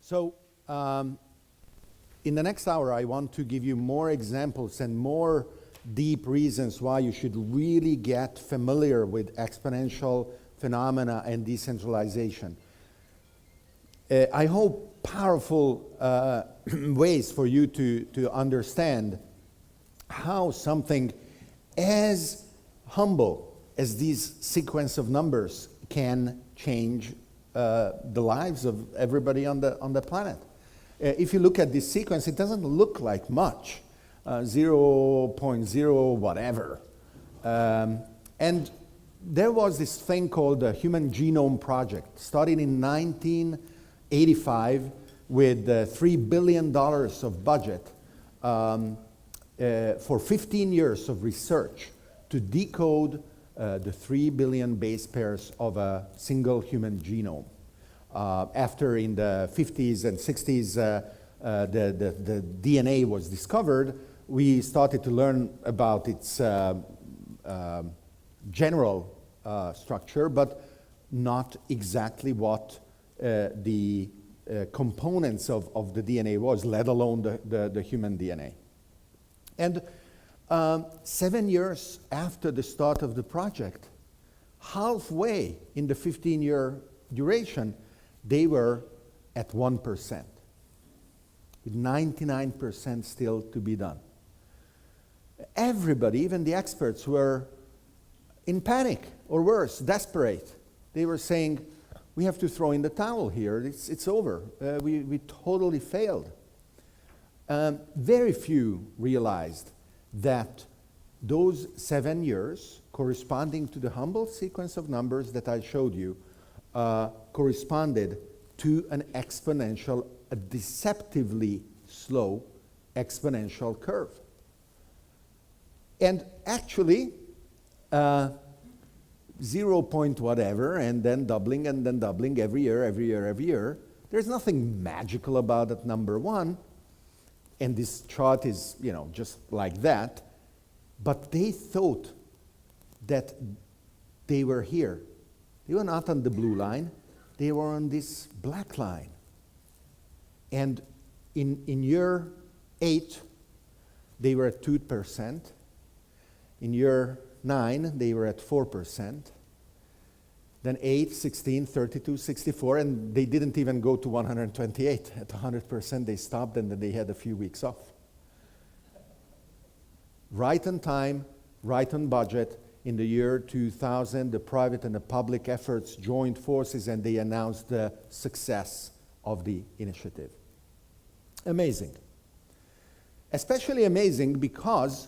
So in the next hour, I want to give you more examples and more deep reasons why you should really get familiar with exponential phenomena and decentralization. I hope powerful ways for you to understand how something as humble as these sequence of numbers can change the lives of everybody on the planet. If you look at this sequence, it doesn't look like much, 0.0 whatever. And there was this thing called the Human Genome Project, started in 1985 with $3 billion of budget for 15 years of research to decode the 3 billion base pairs of a single human genome. After in the 50s and 60s the DNA was discovered, we started to learn about its general structure, but not exactly what the components of the DNA was, let alone the human DNA. And 7 years after the start of the project, halfway in the 15-year duration, they were at 1%, with 99% still to be done. Everybody, even the experts, were in panic, or worse, desperate. They were saying, we have to throw in the towel here, it's over. We totally failed. Very few realized that those 7 years, corresponding to the humble sequence of numbers that I showed you, corresponded to an exponential, a deceptively slow exponential curve. And actually, 0 point whatever, and then doubling every year. There's nothing magical about it, number one. And this chart is, just like that. But they thought that they were here. They were not on the blue line. They were on this black line. And in year 8, they were at 2%. In year 9, they were at 4%. Then 8, 16, 32, 64, and they didn't even go to 128. At 100%, they stopped, and then they had a few weeks off. Right on time, right on budget. In the year 2000, the private and the public efforts joined forces, and they announced the success of the initiative. Amazing. Especially amazing because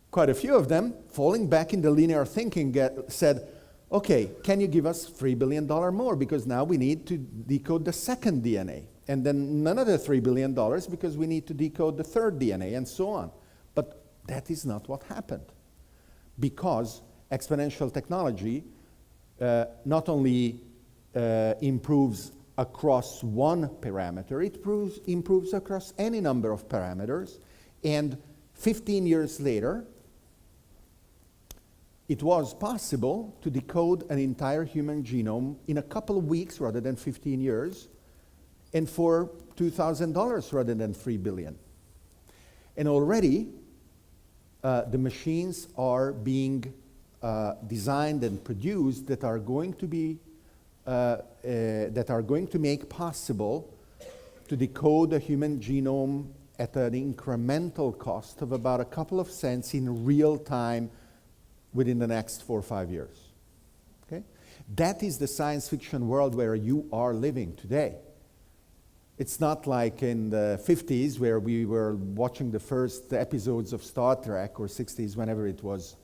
quite a few of them, falling back in the linear thinking, said, okay, can you give us $3 billion more? Because now we need to decode the second DNA. And then another $3 billion because we need to decode the third DNA, and so on. But that is not what happened. Because exponential technology not only improves across one parameter, it improves across any number of parameters. And 15 years later, it was possible to decode an entire human genome in a couple of weeks rather than 15 years, and for $2,000 rather than $3 billion. And already, the machines are being designed and produced that are going to make possible to decode a human genome at an incremental cost of about a couple of cents in real time within the next 4 or 5 years. Okay? That is the science fiction world where you are living today. It's not like in the 50s where we were watching the first episodes of Star Trek, or 60s, whenever it was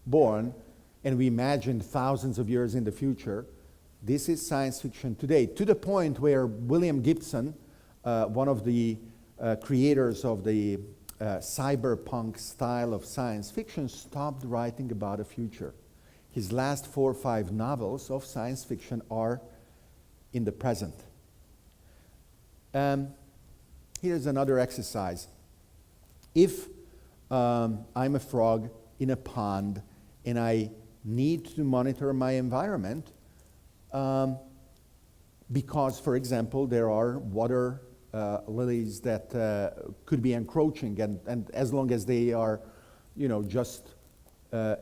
born, and we imagined thousands of years in the future. This is science fiction today, to the point where William Gibson, one of the creators of the cyberpunk style of science fiction, stopped writing about a future. His last 4 or 5 novels of science fiction are in the present. Here's another exercise. If I'm a frog in a pond and I need to monitor my environment, because, for example, there are water lilies that could be encroaching, and as long as they are, just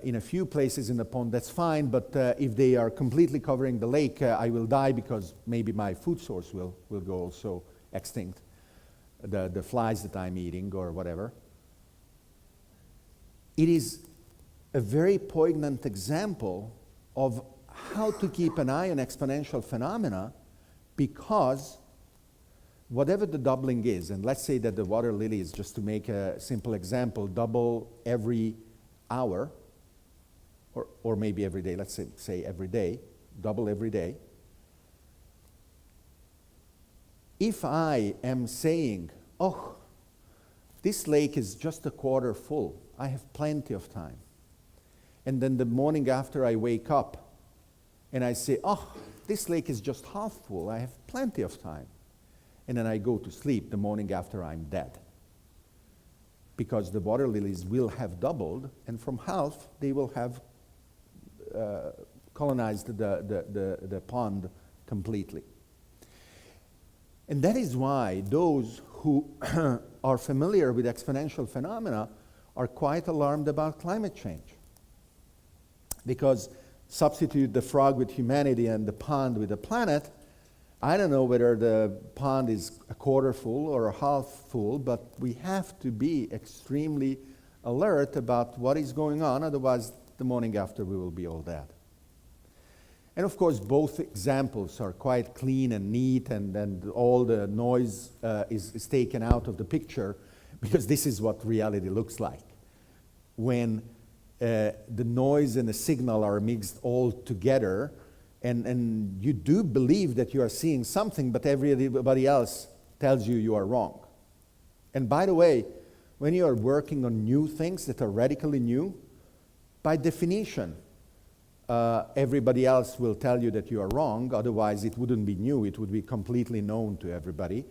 in a few places in the pond, that's fine, but if they are completely covering the lake, I will die because maybe my food source will go also extinct, the flies that I'm eating or whatever. It is a very poignant example of how to keep an eye on exponential phenomena, because whatever the doubling is, and let's say that the water lily is, just to make a simple example, double every hour, or maybe every day, let's say every day, double every day. If I am saying, oh, this lake is just a quarter full, I have plenty of time. And then the morning after I wake up and I say, oh, this lake is just half full, I have plenty of time. And then I go to sleep the morning after I'm dead. Because the water lilies will have doubled, and from half they will have colonized the pond completely. And that is why those who are familiar with exponential phenomena are quite alarmed about climate change. Because substitute the frog with humanity and the pond with the planet, I don't know whether the pond is a quarter full or a half full, but we have to be extremely alert about what is going on, otherwise the morning after we will be all dead. And of course, both examples are quite clean and neat, and all the noise is taken out of the picture, because this is what reality looks like. When the noise and the signal are mixed all together, and you do believe that you are seeing something, but everybody else tells you you are wrong. And by the way, when you are working on new things that are radically new, by definition, everybody else will tell you that you are wrong, otherwise it wouldn't be new, it would be completely known to everybody.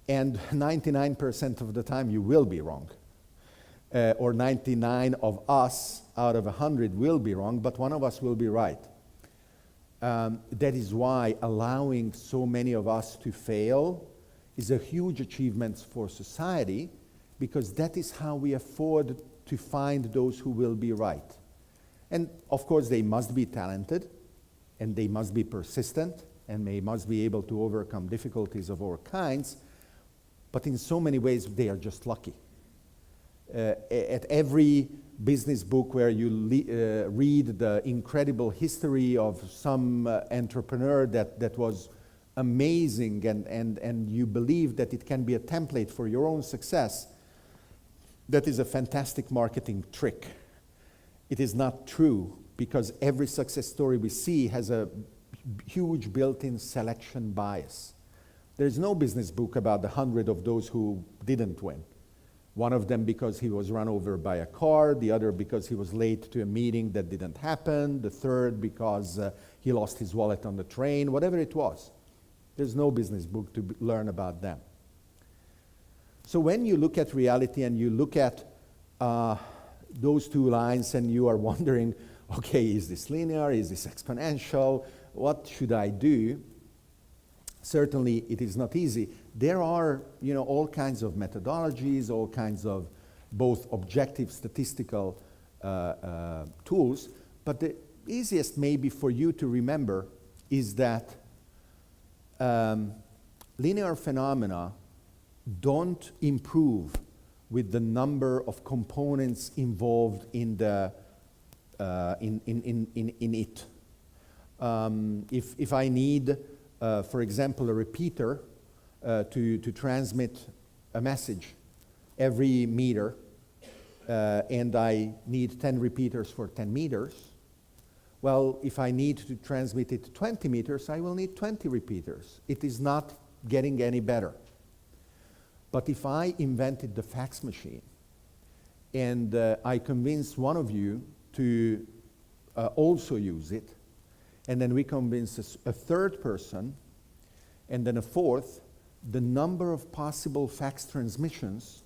And 99% of the time you will be wrong. Or 99 of us out of 100 will be wrong, but one of us will be right. That is why allowing so many of us to fail is a huge achievement for society, because that is how we afford to find those who will be right. And of course they must be talented, and they must be persistent, and they must be able to overcome difficulties of all kinds, but in so many ways they are just lucky. At every business book where you read the incredible history of some entrepreneur that was amazing, and you believe that it can be a template for your own success, that is a fantastic marketing trick. It is not true, because every success story we see has a huge built-in selection bias. There's no business book about the 100 of those who didn't win. One of them because he was run over by a car, the other because he was late to a meeting that didn't happen, the third because he lost his wallet on the train, whatever it was. There's no business book to learn about them. So when you look at reality and you look at those two lines and you are wondering, okay, is this linear, is this exponential, what should I do? Certainly it is not easy. There are, all kinds of methodologies, all kinds of both objective statistical tools, but the easiest maybe for you to remember is that linear phenomena don't improve with the number of components involved in the in it. If I need, for example, a repeater to transmit a message every meter, and I need 10 repeaters for 10 meters, well, if I need to transmit it 20 meters, I will need 20 repeaters. It is not getting any better. But if I invented the fax machine, and I convinced one of you to also use it, and then we convince a third person, and then a fourth, the number of possible fax transmissions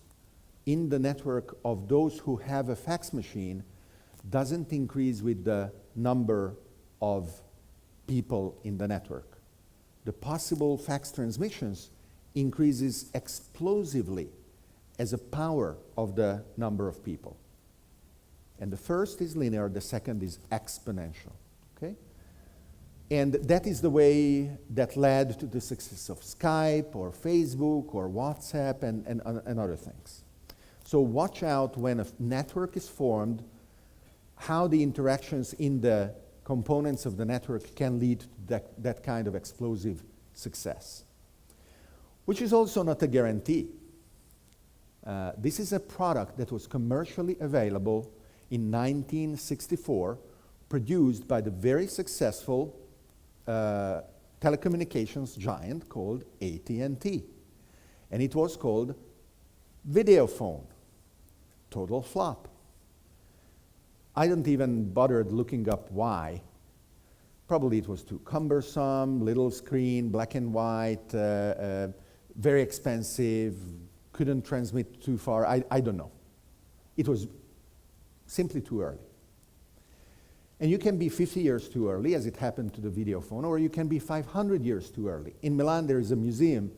in the network of those who have a fax machine doesn't increase with the number of people in the network. the possible fax transmissions increases explosively as a power of the number of people. And the first is linear, the second is exponential, okay? And that is the way that led to the success of Skype or Facebook or WhatsApp and other things. So watch out when a network is formed, how the interactions in the components of the network can lead to that kind of explosive success, which is also not a guarantee. This is a product that was commercially available in 1964, produced by the very successful telecommunications giant called AT&T. And it was called Videophone. Total flop. I don't even bother looking up why. Probably it was too cumbersome, little screen, black and white, very expensive, couldn't transmit too far. I don't know. It was simply too early. And you can be 50 years too early, as it happened to the video phone, or you can be 500 years too early. In Milan, there is a museum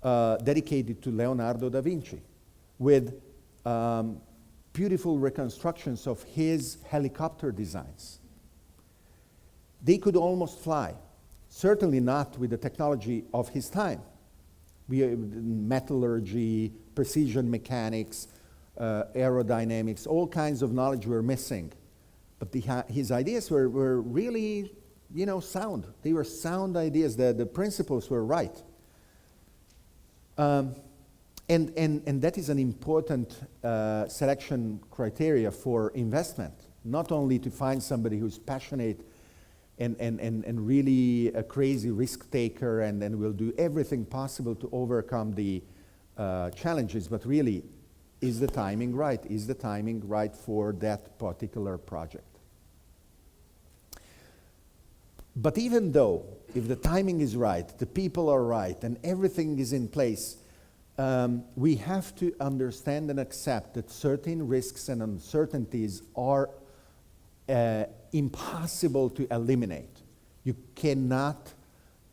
dedicated to Leonardo da Vinci with beautiful reconstructions of his helicopter designs. They could almost fly, certainly not with the technology of his time. Metallurgy, precision mechanics, aerodynamics, all kinds of knowledge were missing. But his ideas were really, sound. They were sound ideas. The principles were right. And that is an important selection criteria for investment, not only to find somebody who's passionate and really a crazy risk taker and will do everything possible to overcome the challenges, but really, is the timing right? Is the timing right for that particular project? But even though, if the timing is right, the people are right, and everything is in place, we have to understand and accept that certain risks and uncertainties are impossible to eliminate. You cannot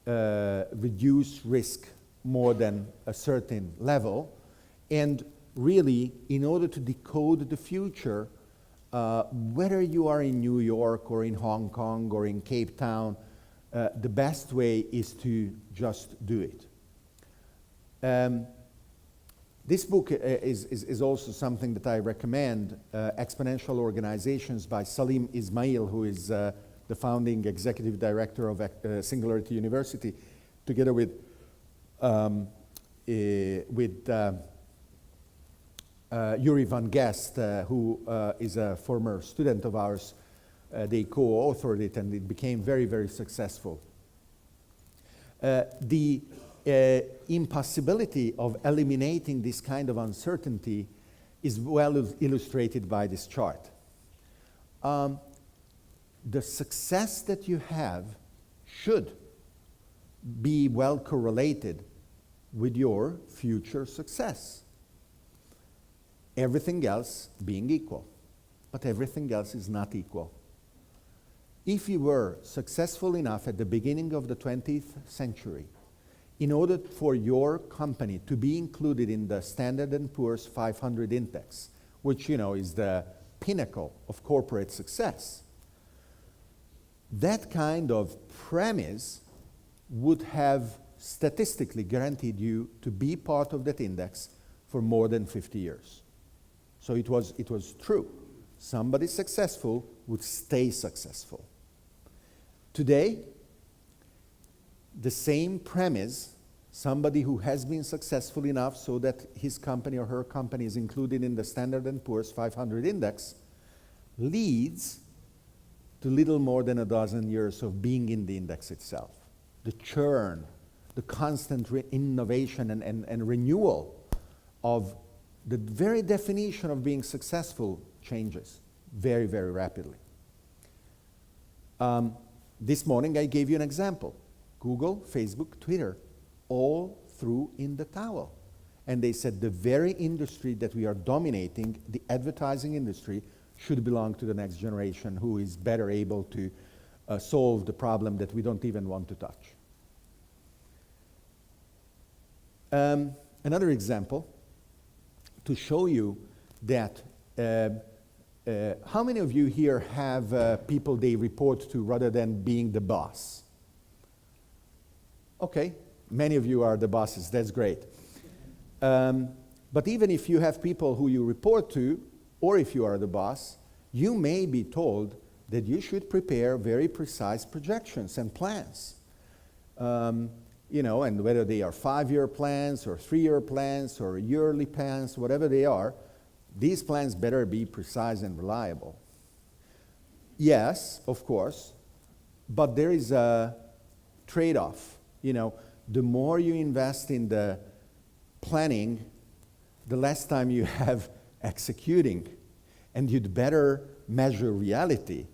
reduce risk more than a certain level, and really, in order to decode the future, whether you are in New York or in Hong Kong or in Cape Town, the best way is to just do it. This book is also something that I recommend, Exponential Organizations by Salim Ismail, who is the founding executive director of Singularity University, together with Yuri van Gest, who is a former student of ours. They co-authored it, and it became very, very successful. The impossibility of eliminating this kind of uncertainty is well illustrated by this chart. The success that you have should be well correlated with your future success. Everything else being equal, but everything else is not equal. If you were successful enough at the beginning of the 20th century, in order for your company to be included in the Standard & Poor's 500 index, which is the pinnacle of corporate success, that kind of premise would have statistically guaranteed you to be part of that index for more than 50 years. So it was true. Somebody successful would stay successful. Today, the same premise, somebody who has been successful enough so that his company or her company is included in the Standard & Poor's 500 index, leads to little more than a dozen years of being in the index itself. The churn, the constant innovation and renewal of the very definition of being successful changes very, very rapidly. This morning I gave you an example. Google, Facebook, Twitter, all threw in the towel. And they said the very industry that we are dominating, the advertising industry, should belong to the next generation who is better able to solve the problem that we don't even want to touch. Another example to show you that how many of you here have people they report to rather than being the boss? Okay, many of you are the bosses, that's great. But even if you have people who you report to, or if you are the boss, you may be told that you should prepare very precise projections and plans. You know, and whether they are 5-year plans or 3-year plans or yearly plans, whatever they are, these plans better be precise and reliable. Yes, of course, but there is a trade-off. You know, the more you invest in the planning, the less time you have executing, and you'd better measure reality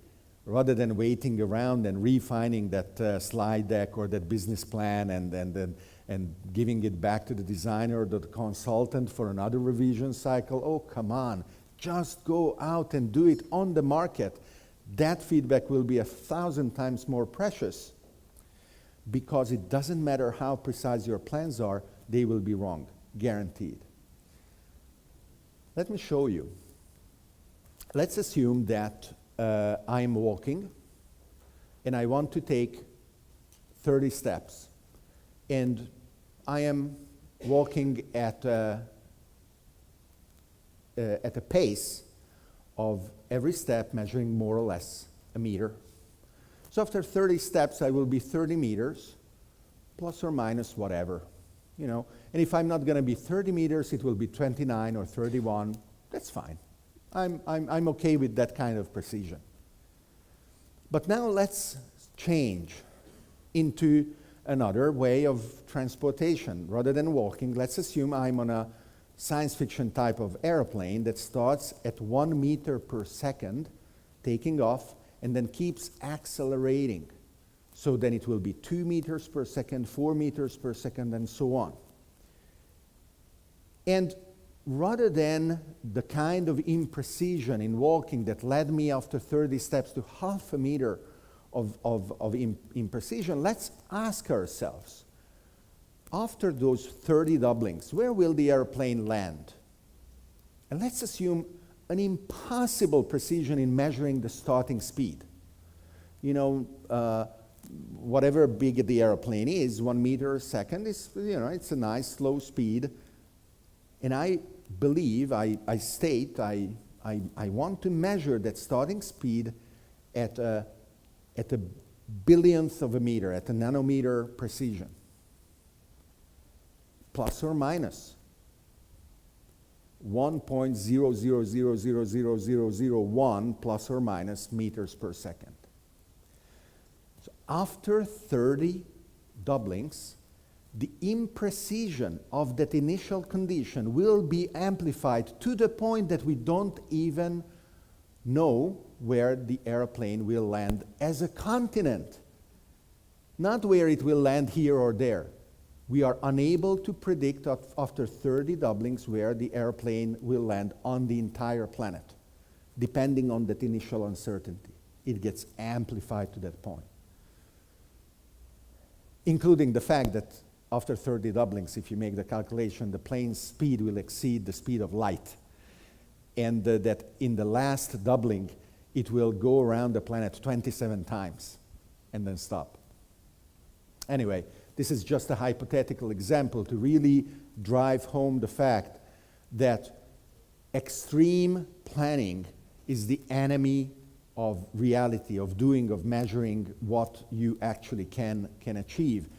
rather than waiting around and refining that slide deck or that business plan and giving it back to the designer or the consultant for another revision cycle. Oh, come on, just go out and do it on the market. That feedback will be 1,000 times more precious, because it doesn't matter how precise your plans are, they will be wrong, guaranteed. Let me show you. Let's assume that I'm walking and I want to take 30 steps, and I am walking at a pace of every step measuring more or less a meter. So after 30 steps, I will be 30 meters, plus or minus whatever, you know. And if I'm not going to be 30 meters, it will be 29 or 31. That's fine. I'm okay with that kind of precision. But now let's change into another way of transportation. Rather than walking, let's assume I'm on a science fiction type of airplane that starts at 1 meter per second, taking off, and then keeps accelerating. So then it will be 2 meters per second, 4 meters per second, and so on. And rather than the kind of imprecision in walking that led me after 30 steps to half a meter of imprecision, let's ask ourselves, after those 30 doublings, where will the airplane land? And let's assume an impossible precision in measuring the starting speed. You know, whatever big the airplane is, 1 meter a second is, you know, it's a nice slow speed. And I believe, I want to measure that starting speed at a billionth of a meter, at a nanometer precision, plus or minus 1.0000001 plus or minus meters per second. So after 30 doublings, the imprecision of that initial condition will be amplified to the point that we don't even know where the airplane will land as a continent, not where it will land here or there. We are unable to predict after 30 doublings where the airplane will land on the entire planet, depending on that initial uncertainty. It gets amplified to that point, including the fact that after 30 doublings, if you make the calculation, the plane's speed will exceed the speed of light. And that in the last doubling, it will go around the planet 27 times and then stop. Anyway, this is just a hypothetical example to really drive home the fact that extreme planning is the enemy of reality, of doing, of measuring what you actually can achieve.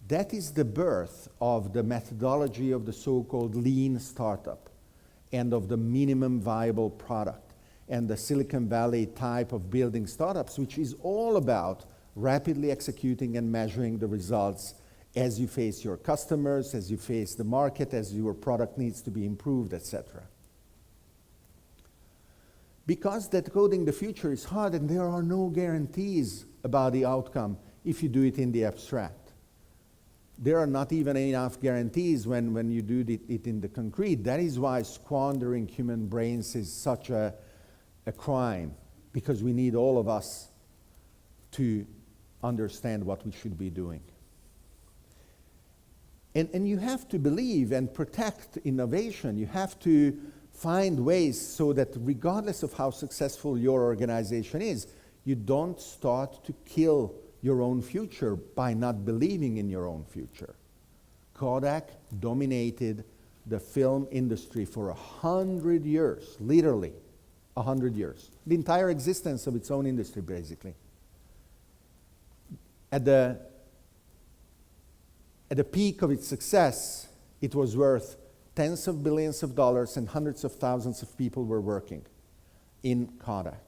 That is the birth of the methodology of the so-called lean startup and of the minimum viable product and the Silicon Valley type of building startups, which is all about rapidly executing and measuring the results as you face your customers, as you face the market, as your product needs to be improved, etc. Because that coding the future is hard and there are no guarantees about the outcome if you do it in the abstract. There are not even enough guarantees when you do it in the concrete. That is why squandering human brains is such a crime, because we need all of us to understand what we should be doing. And you have to believe and protect innovation. You have to find ways so that regardless of how successful your organization is, you don't start to kill your own future by not believing in your own future. Kodak dominated the film industry for 100 years, literally 100 years. The entire existence of its own industry, basically. At the peak of its success, it was worth tens of billions of dollars and hundreds of thousands of people were working in Kodak.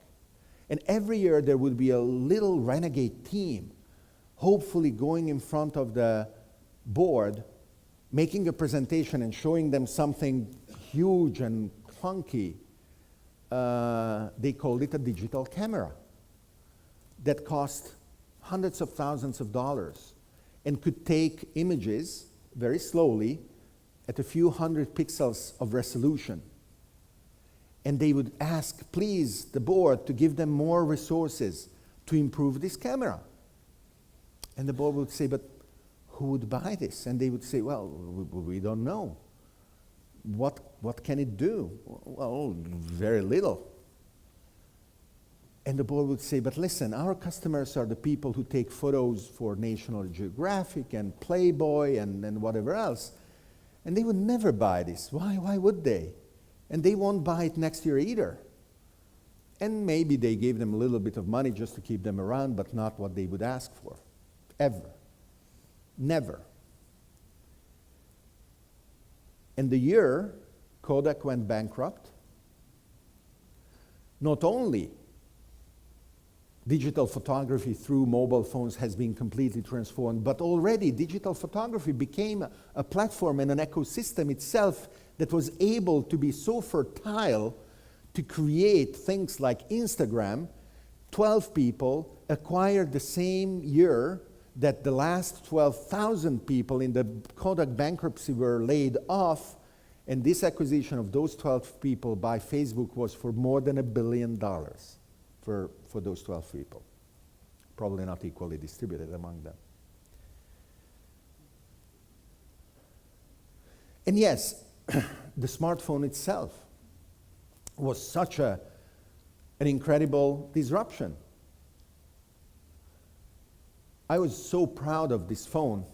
And every year there would be a little renegade team, hopefully going in front of the board, making a presentation and showing them something huge and clunky. They called it a digital camera that cost hundreds of thousands of dollars and could take images very slowly at a few hundred pixels of resolution. And they would ask, please, the board to give them more resources to improve this camera. And the board would say, but who would buy this? And they would say, well, we don't know. What can it do? Well, very little. And the board would say, but listen, our customers are the people who take photos for National Geographic and Playboy and whatever else. And they would never buy this. Why would they? And they won't buy it next year either. And maybe they gave them a little bit of money just to keep them around, but not what they would ask for, ever. Never. And the year Kodak went bankrupt, not only digital photography through mobile phones has been completely transformed, but already digital photography became a platform and an ecosystem itself that was able to be so fertile to create things like Instagram. 12 people acquired the same year that the last 12,000 people in the Kodak bankruptcy were laid off, and this acquisition of those 12 people by Facebook was for more than $1 billion for those 12 people. Probably not equally distributed among them. And yes, the smartphone itself was such an incredible disruption. I was so proud of this phone,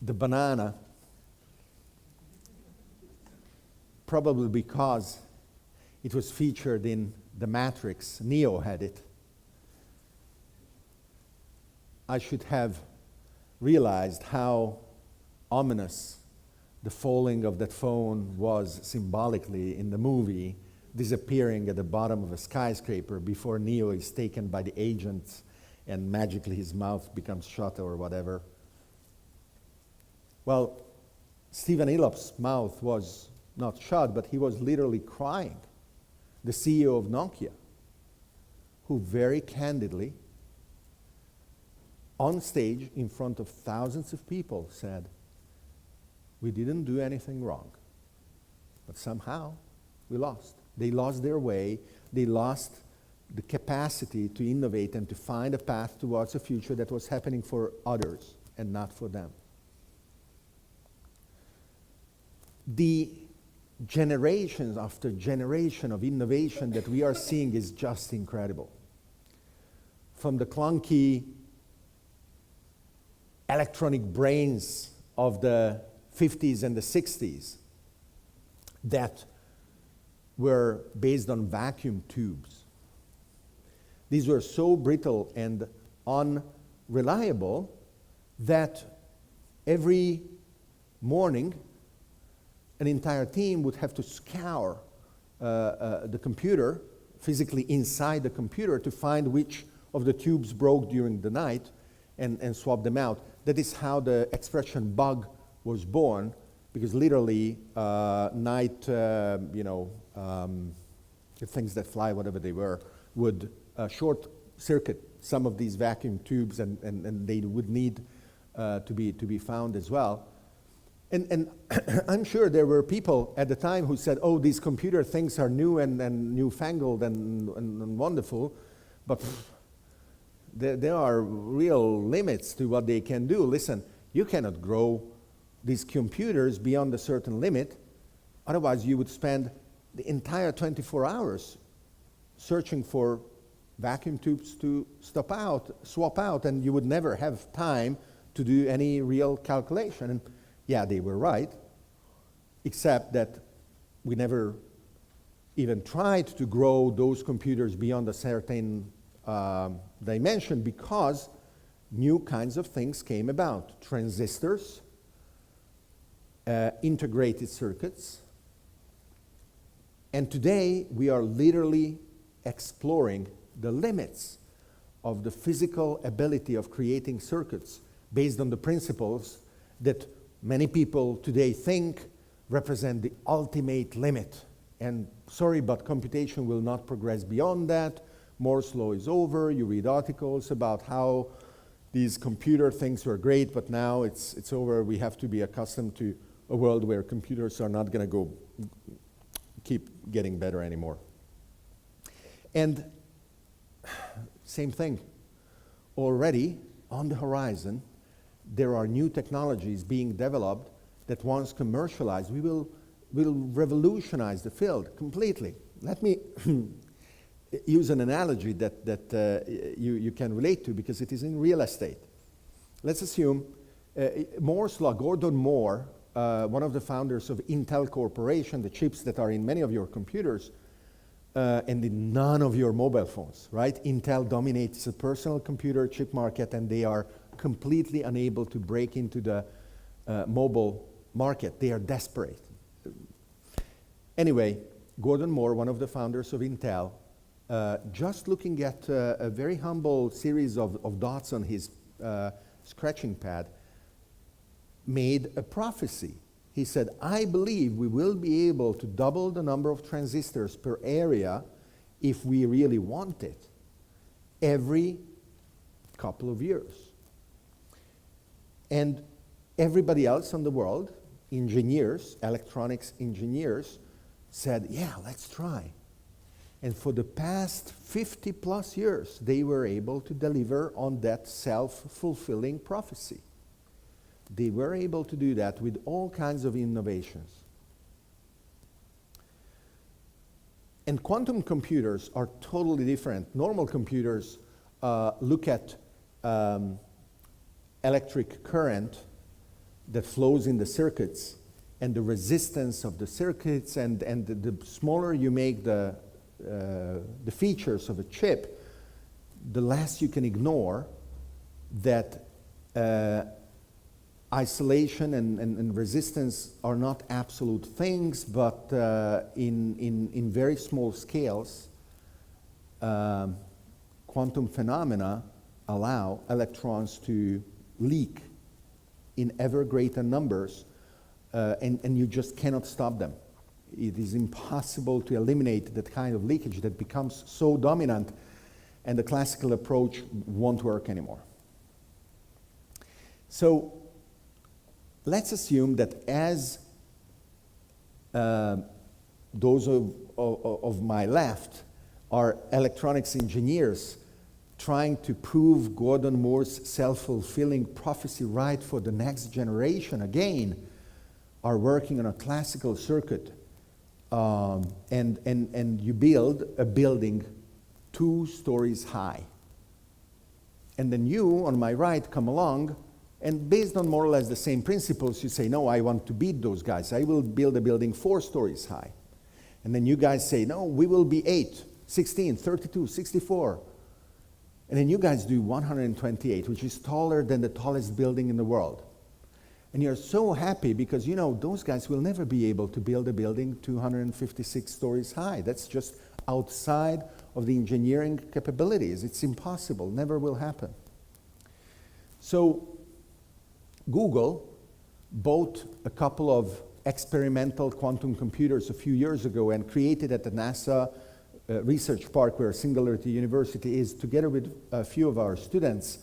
the banana, probably because it was featured in The Matrix. Neo had it. I should have realized how ominous the falling of that phone was symbolically in the movie, disappearing at the bottom of a skyscraper before Neo is taken by the agents and magically his mouth becomes shut or whatever. Well, Stephen Elop's mouth was not shut, but he was literally crying. The CEO of Nokia, who very candidly, on stage in front of thousands of people, said, we didn't do anything wrong, but somehow we lost. They lost their way. They lost the capacity to innovate and to find a path towards a future that was happening for others and not for them. The generations after generation of innovation that we are seeing is just incredible. From the clunky electronic brains of the 50s and the 60s that were based on vacuum tubes. These were so brittle and unreliable that every morning an entire team would have to scour the computer, physically inside the computer, to find which of the tubes broke during the night and swap them out. That is how the expression bug was born, because literally night, the things that fly, whatever they were, would short circuit some of these vacuum tubes, and they would need to be found as well. And I'm sure there were people at the time who said, oh, these computer things are new and newfangled and wonderful, but there are real limits to what they can do. Listen, You cannot grow these computers beyond a certain limit. Otherwise, you would spend the entire 24 hours searching for vacuum tubes to swap out, and you would never have time to do any real calculation. And yeah, they were right, except that we never even tried to grow those computers beyond a certain dimension because new kinds of things came about. Transistors, integrated circuits, and today we are literally exploring the limits of the physical ability of creating circuits based on the principles that many people today think represent the ultimate limit. And sorry, but computation will not progress beyond that. Moore's law is over. You read articles about how these computer things were great, but now it's over. We have to be accustomed to a world where computers are not going to keep getting better anymore. And same thing. Already on the horizon, there are new technologies being developed that once commercialized, will revolutionize the field completely. Let me use an analogy that you can relate to because it is in real estate. Let's assume Moore's law, Gordon Moore, one of the founders of Intel Corporation, the chips that are in many of your computers, and in none of your mobile phones, right? Intel dominates the personal computer chip market, and they are completely unable to break into the mobile market. They are desperate. Anyway, Gordon Moore, one of the founders of Intel, just looking at a very humble series of dots on his scratching pad, made a prophecy. He said, I believe we will be able to double the number of transistors per area if we really want it every couple of years. And everybody else in the world, engineers, electronics engineers, said, yeah, let's try. And for the past 50 plus years, they were able to deliver on that self-fulfilling prophecy. They were able to do that with all kinds of innovations. And quantum computers are totally different. Normal computers look at electric current that flows in the circuits and the resistance of the circuits, and the smaller you make the features of a chip, the less you can ignore that isolation and resistance are not absolute things, but in very small scales, quantum phenomena allow electrons to leak in ever greater numbers, and you just cannot stop them. It is impossible to eliminate that kind of leakage that becomes so dominant, and the classical approach won't work anymore. So let's assume that as those of my left are electronics engineers trying to prove Gordon Moore's self-fulfilling prophecy right for the next generation again, are working on a classical circuit, and you build a building 2 stories high. And then you, on my right, come along, and based on more or less the same principles, you say, no, I want to beat those guys. I will build a building 4 stories high. And then you guys say, no, we will be 8, 16, 32, 64. And then you guys do 128, which is taller than the tallest building in the world. And you're so happy because, you know, those guys will never be able to build a building 256 stories high. That's just outside of the engineering capabilities. It's impossible, never will happen. So Google bought a couple of experimental quantum computers a few years ago and created at the NASA research park where Singularity University is, together with a few of our students,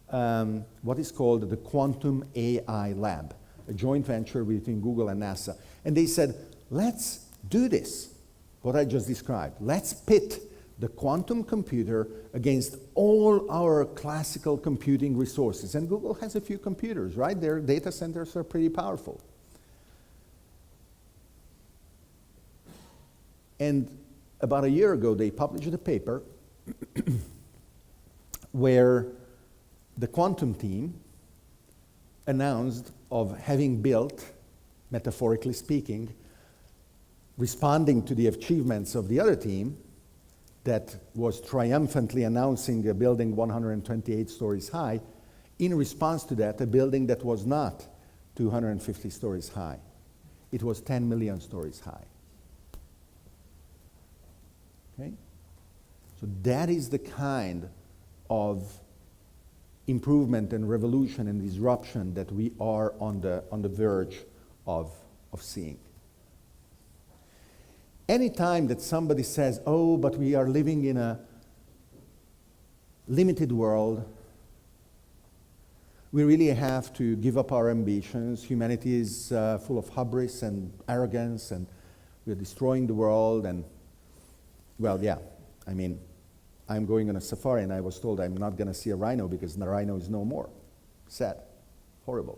what is called the Quantum AI Lab, a joint venture between Google and NASA. And they said, let's do this, what I just described. Let's pit the quantum computer against all our classical computing resources. And Google has a few computers, right? Their data centers are pretty powerful. And about a year ago, they published a paper where the quantum team announced of having built, metaphorically speaking, responding to the achievements of the other team that was triumphantly announcing a building 128 stories high, in response to that, a building that was not 250 stories high. It was 10 million stories high. Okay? So that is the kind of improvement and revolution and disruption that we are on the verge of seeing. Anytime that somebody says, oh, but we are living in a limited world, we really have to give up our ambitions. Humanity is full of hubris and arrogance, and we're destroying the world. And, well, yeah, I mean, I'm going on a safari, and I was told I'm not going to see a rhino because the rhino is no more. Sad. Horrible.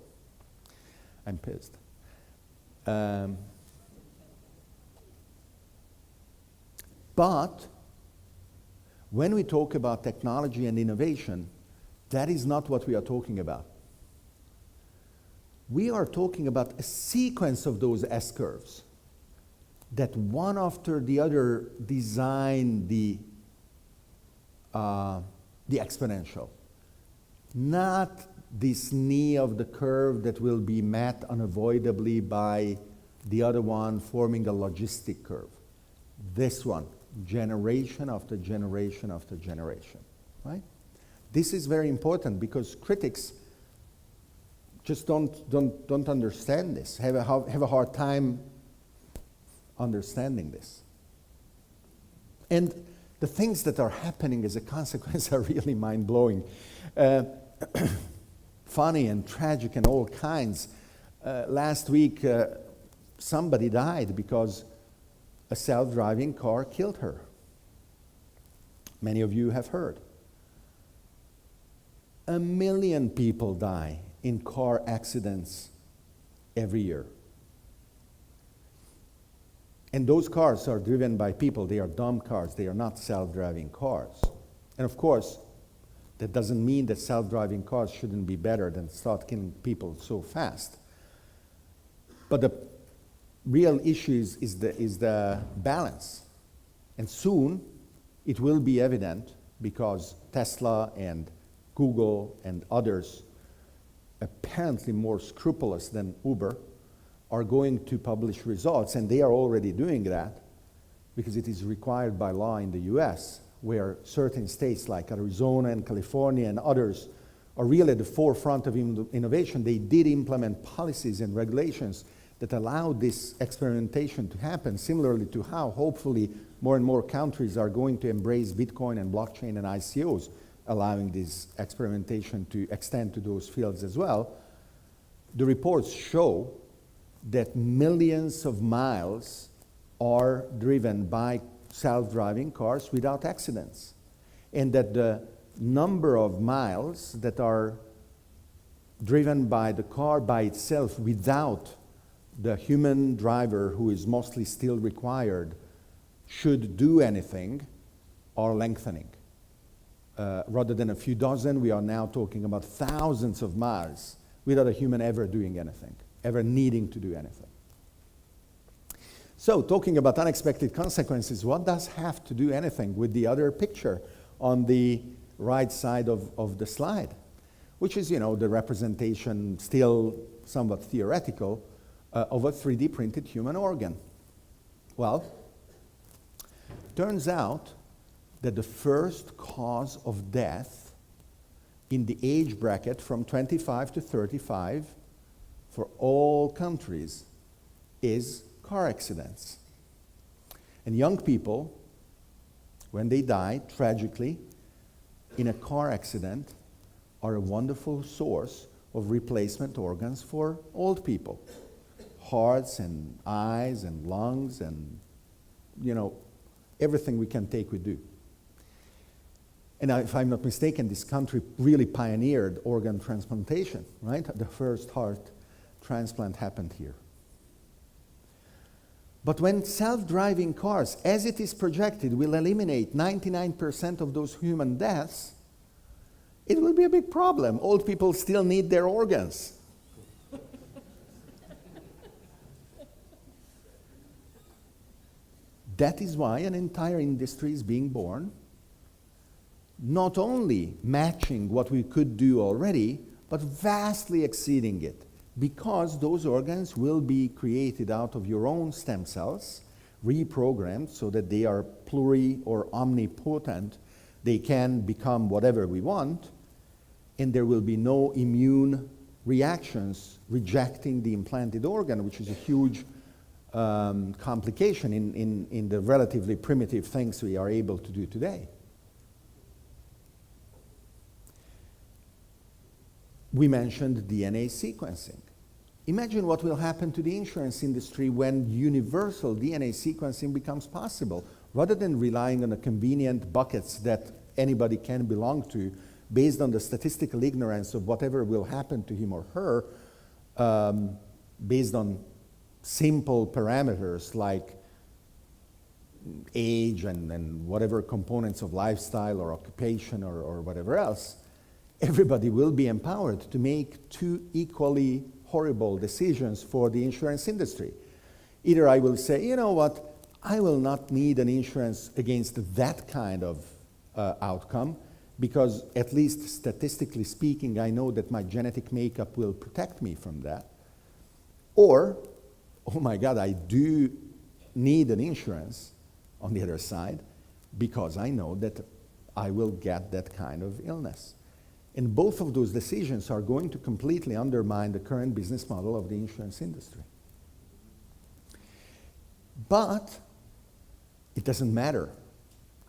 I'm pissed. But when we talk about technology and innovation, that is not what we are talking about. We are talking about a sequence of those S-curves that one after the other design the exponential. Not this knee of the curve that will be met unavoidably by the other one forming a logistic curve. This one, generation after generation after generation, right? This is very important because critics just don't understand this, have a hard time understanding this. And the things that are happening as a consequence are really mind-blowing. Funny and tragic and all kinds. Last week, somebody died because a self-driving car killed her. Many of you have heard. 1 million people die in car accidents every year. And those cars are driven by people. They are dumb cars. They are not self-driving cars. And of course, that doesn't mean that self-driving cars shouldn't be better than start killing people so fast. But the real issue is the balance. And soon, it will be evident because Tesla and Google and others, apparently more scrupulous than Uber, are going to publish results, and they are already doing that because it is required by law in the US, where certain states like Arizona and California and others are really at the forefront of innovation. They did implement policies and regulations that allowed this experimentation to happen, similarly to how hopefully more and more countries are going to embrace Bitcoin and blockchain and ICOs, allowing this experimentation to extend to those fields as well. The reports show that millions of miles are driven by self-driving cars without accidents, and that the number of miles that are driven by the car by itself without the human driver, who is mostly still required, should do anything, are lengthening. Rather than a few dozen, we are now talking about thousands of miles without a human ever doing anything, ever needing to do anything. So, talking about unexpected consequences, what does have to do anything with the other picture on the right side of the slide, which is, you know, the representation, still somewhat theoretical, of a 3D printed human organ? Well, turns out that the first cause of death in the age bracket from 25 to 35 for all countries is car accidents. And young people, when they die tragically in a car accident, are a wonderful source of replacement organs for old people. Hearts and eyes and lungs and, you know, everything we can take we do. And if I'm not mistaken, this country really pioneered organ transplantation, right? The first heart transplant happened here. But when self-driving cars, as it is projected, will eliminate 99% of those human deaths, it will be a big problem. Old people still need their organs. That is why an entire industry is being born, not only matching what we could do already, but vastly exceeding it, because those organs will be created out of your own stem cells, reprogrammed so that they are pluri or omnipotent. They can become whatever we want, and there will be no immune reactions rejecting the implanted organ, which is a huge complication in the relatively primitive things we are able to do today. We mentioned DNA sequencing. Imagine what will happen to the insurance industry when universal DNA sequencing becomes possible. Rather than relying on the convenient buckets that anybody can belong to based on the statistical ignorance of whatever will happen to him or her, based on simple parameters like age and whatever components of lifestyle or occupation or whatever else, everybody will be empowered to make two equally horrible decisions for the insurance industry. Either I will say, you know what, I will not need an insurance against that kind of outcome, because at least statistically speaking, I know that my genetic makeup will protect me from that. Or, oh my God, I do need an insurance on the other side because I know that I will get that kind of illness. And both of those decisions are going to completely undermine the current business model of the insurance industry. But it doesn't matter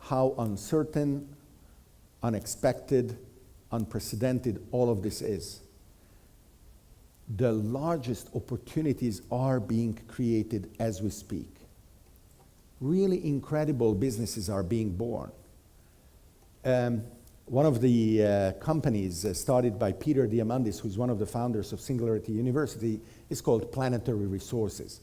how uncertain, unexpected, unprecedented all of this is. The largest opportunities are being created as we speak. Really incredible businesses are being born. One of the companies started by Peter Diamandis, who's one of the founders of Singularity University, is called Planetary Resources.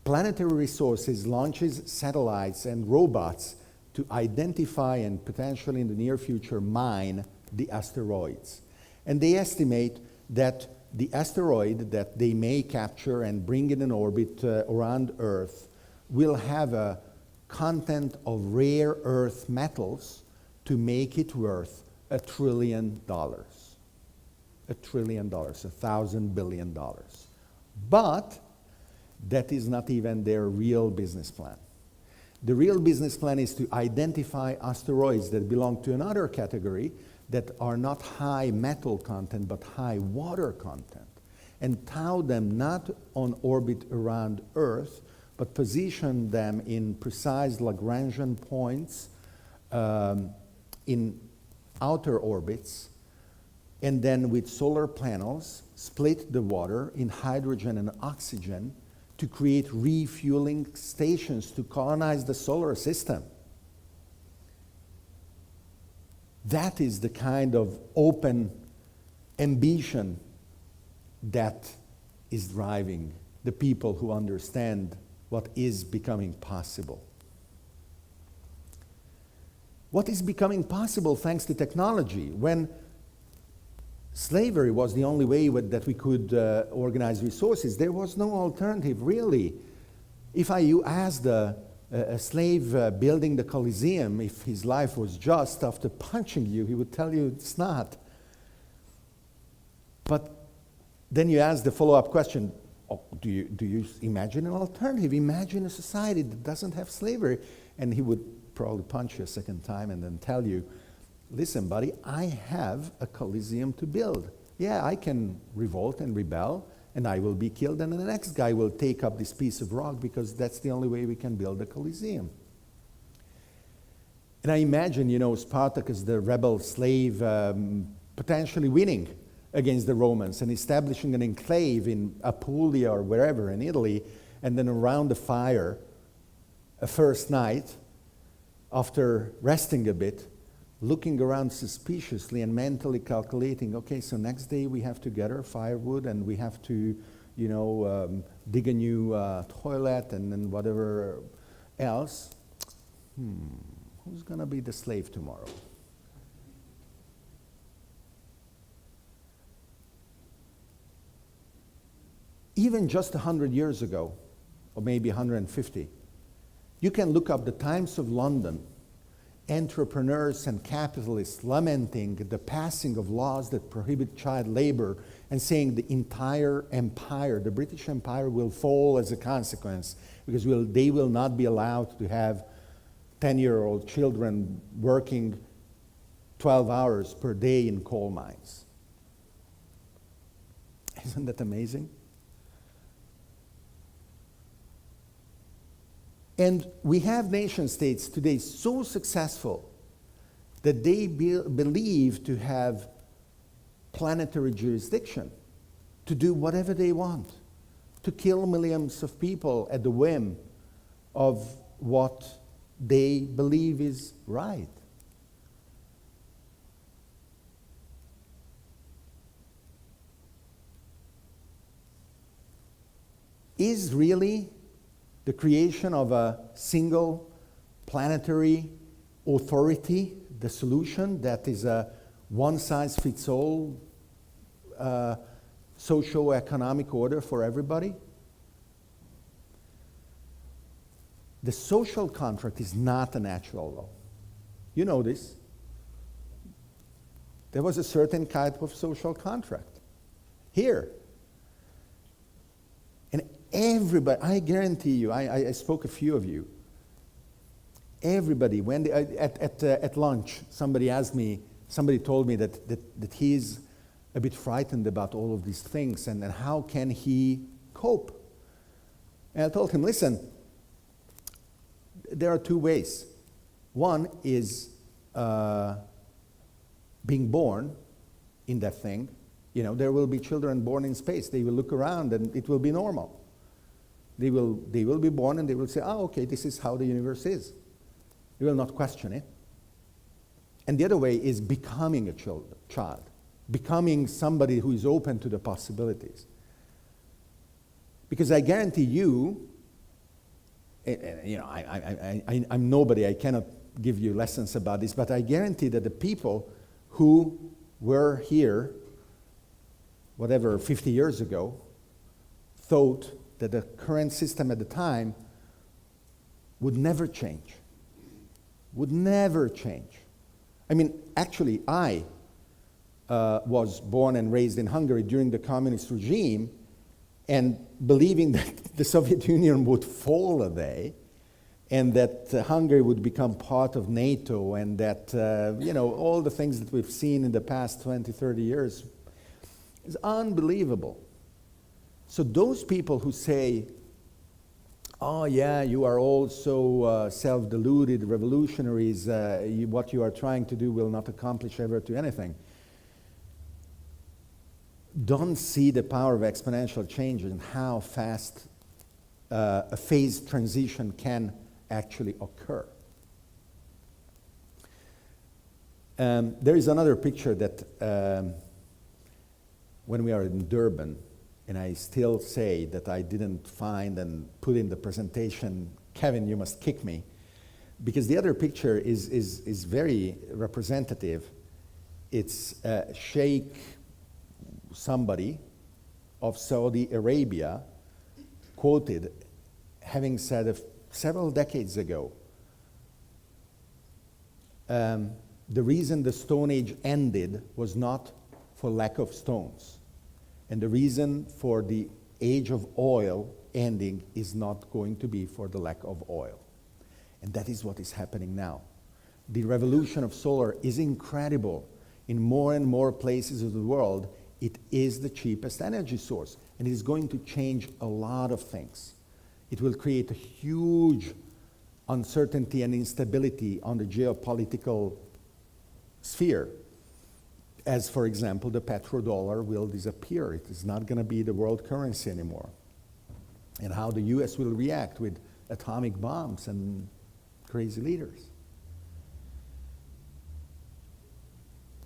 Planetary Resources launches satellites and robots to identify and potentially in the near future mine the asteroids. And they estimate that the asteroid that they may capture and bring in an orbit around Earth will have a content of rare earth metals to make it worth $1 trillion. $1 trillion, $1,000 billion. But that is not even their real business plan. The real business plan is to identify asteroids that belong to another category that are not high metal content but high water content, and tow them not on orbit around Earth, but position them in precise Lagrangian points in outer orbits, and then with solar panels split the water in hydrogen and oxygen to create refueling stations to colonize the solar system. That is the kind of open ambition that is driving the people who understand what is becoming possible. What is becoming possible thanks to technology? When slavery was the only way that we could organize resources, there was no alternative, really. If you asked a slave building the Colosseum if his life was just after punching you, he would tell you it's not. But then you ask the follow-up question, oh, do you imagine an alternative? Imagine a society that doesn't have slavery. And he would probably punch you a second time and then tell you, listen, buddy, I have a Colosseum to build. Yeah, I can revolt and rebel, and I will be killed, and the next guy will take up this piece of rock because that's the only way we can build a Colosseum. And I imagine, Spartacus, the rebel slave, potentially winning against the Romans and establishing an enclave in Apulia or wherever in Italy, and then around the fire, a first night, after resting a bit, looking around suspiciously and mentally calculating, okay, so next day we have to gather firewood and we have to, dig a new toilet and then whatever else. Who's going to be the slave tomorrow? Even just 100 years ago, or maybe 150, you can look up the Times of London, entrepreneurs and capitalists lamenting the passing of laws that prohibit child labor and saying the entire empire, the British Empire, will fall as a consequence because they will not be allowed to have 10-year-old children working 12 hours per day in coal mines. Isn't that amazing? And we have nation states today so successful that they believe to have planetary jurisdiction to do whatever they want, to kill millions of people at the whim of what they believe is right. Is really the creation of a single planetary authority the solution that is a one-size-fits-all socio-economic order for everybody? The social contract is not a natural law. You know this. There was a certain type of social contract. Here. And everybody, I guarantee you, I spoke a few of you, everybody, when they, at lunch, somebody told me that he's a bit frightened about all of these things and how can he cope? And I told him, listen, there are two ways. One is being born in that thing. You know, there will be children born in space. They will look around and it will be normal. They will be born and they will say, oh, okay, this is how the universe is. They will not question it. And the other way is becoming a child, becoming somebody who is open to the possibilities. Because I guarantee you, I'm nobody, I cannot give you lessons about this, but I guarantee that the people who were here, whatever, 50 years ago, thought that the current system at the time would never change. Would never change. I mean, actually, I was born and raised in Hungary during the communist regime, and believing that the Soviet Union would fall a day, and that Hungary would become part of NATO, and that, all the things that we've seen in the past 20, 30 years is unbelievable. So those people who say, oh yeah, you are all so self-deluded revolutionaries, what you are trying to do will not accomplish ever to anything, don't see the power of exponential change and how fast a phase transition can actually occur. There is another picture that when we are in Durban, and I still say that I didn't find and put in the presentation, Kevin, you must kick me, because the other picture is very representative. It's Sheikh somebody of Saudi Arabia quoted having said several decades ago, the reason the Stone Age ended was not for lack of stones. And the reason for the age of oil ending is not going to be for the lack of oil. And that is what is happening now. The revolution of solar is incredible. In more and more places of the world, it is the cheapest energy source. And it is going to change a lot of things. It will create a huge uncertainty and instability on the geopolitical sphere. As, for example, the petrodollar will disappear. It is not going to be the world currency anymore. And how the US will react with atomic bombs and crazy leaders.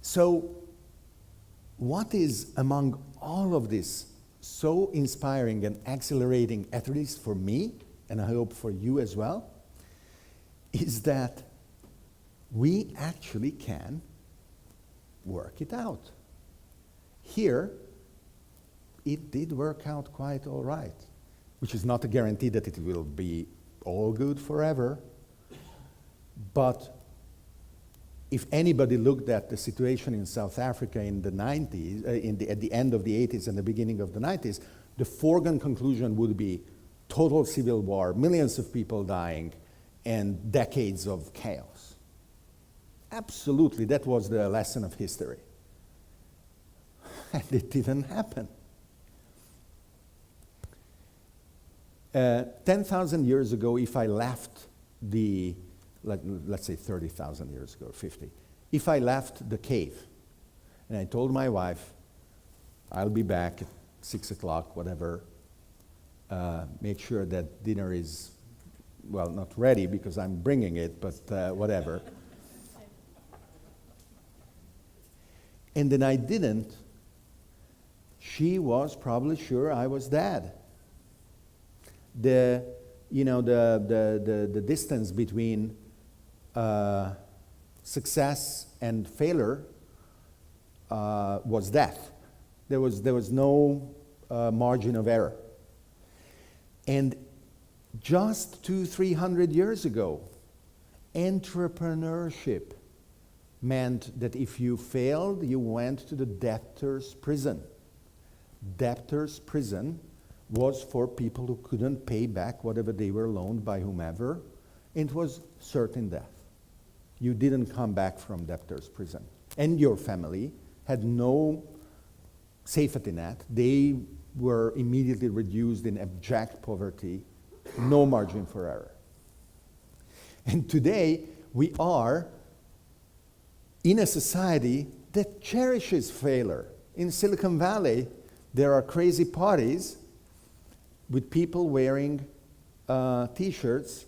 So what is among all of this so inspiring and exhilarating, at least for me, and I hope for you as well, is that we actually can work it out. Here, it did work out quite all right, which is not a guarantee that it will be all good forever. But if anybody looked at the situation in South Africa in the 90s, at the end of the 80s and the beginning of the 90s, the foregone conclusion would be total civil war, millions of people dying, and decades of chaos. Absolutely, that was the lesson of history. And it didn't happen. 10,000 years ago, if I left the, let's say 30,000 years ago, 50, if I left the cave and I told my wife, I'll be back at 6 o'clock, whatever, make sure that dinner is, well, not ready because I'm bringing it, but whatever. And then I didn't, she was probably sure I was dead. The distance between success and failure was death. There was no margin of error. And just 200-300 years ago, entrepreneurship meant that if you failed, you went to the debtors' prison. Debtors' prison was for people who couldn't pay back whatever they were loaned by whomever. It was certain death. You didn't come back from debtor's prison. And your family had no safety net. They were immediately reduced in abject poverty, no margin for error. And today, we are in a society that cherishes failure. In Silicon Valley, there are crazy parties with people wearing T-shirts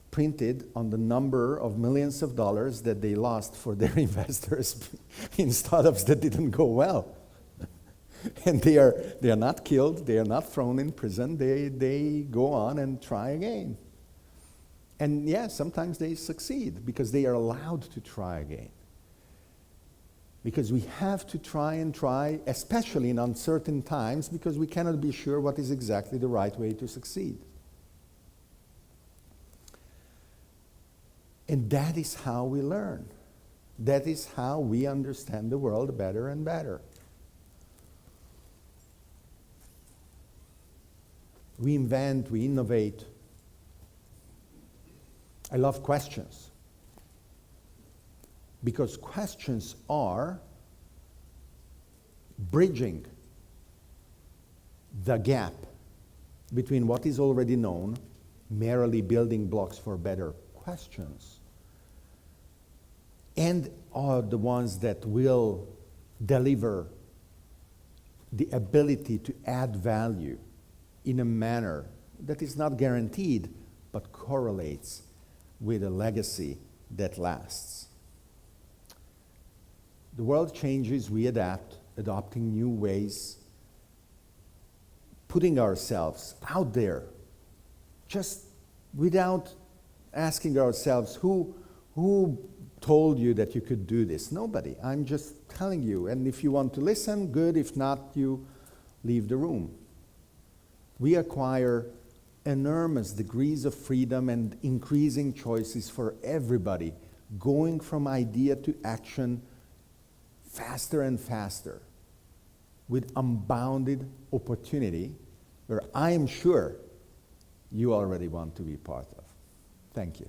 printed on the number of millions of dollars that they lost for their investors in startups that didn't go well. And they are not killed, they are not thrown in prison, they go on and try again. And yeah, sometimes they succeed because they are allowed to try again. Because we have to try and try, especially in uncertain times, because we cannot be sure what is exactly the right way to succeed. And that is how we learn. That is how we understand the world better and better. We invent, we innovate. I love questions. Because questions are bridging the gap between what is already known, merely building blocks for better questions, and are the ones that will deliver the ability to add value in a manner that is not guaranteed, but correlates with a legacy that lasts. The world changes, we adapt, adopting new ways, putting ourselves out there, just without asking ourselves, who told you that you could do this? Nobody. I'm just telling you. And if you want to listen, good. If not, you leave the room. We acquire enormous degrees of freedom and increasing choices for everybody, going from idea to action faster and faster, with unbounded opportunity, where I am sure you already want to be part of. Thank you.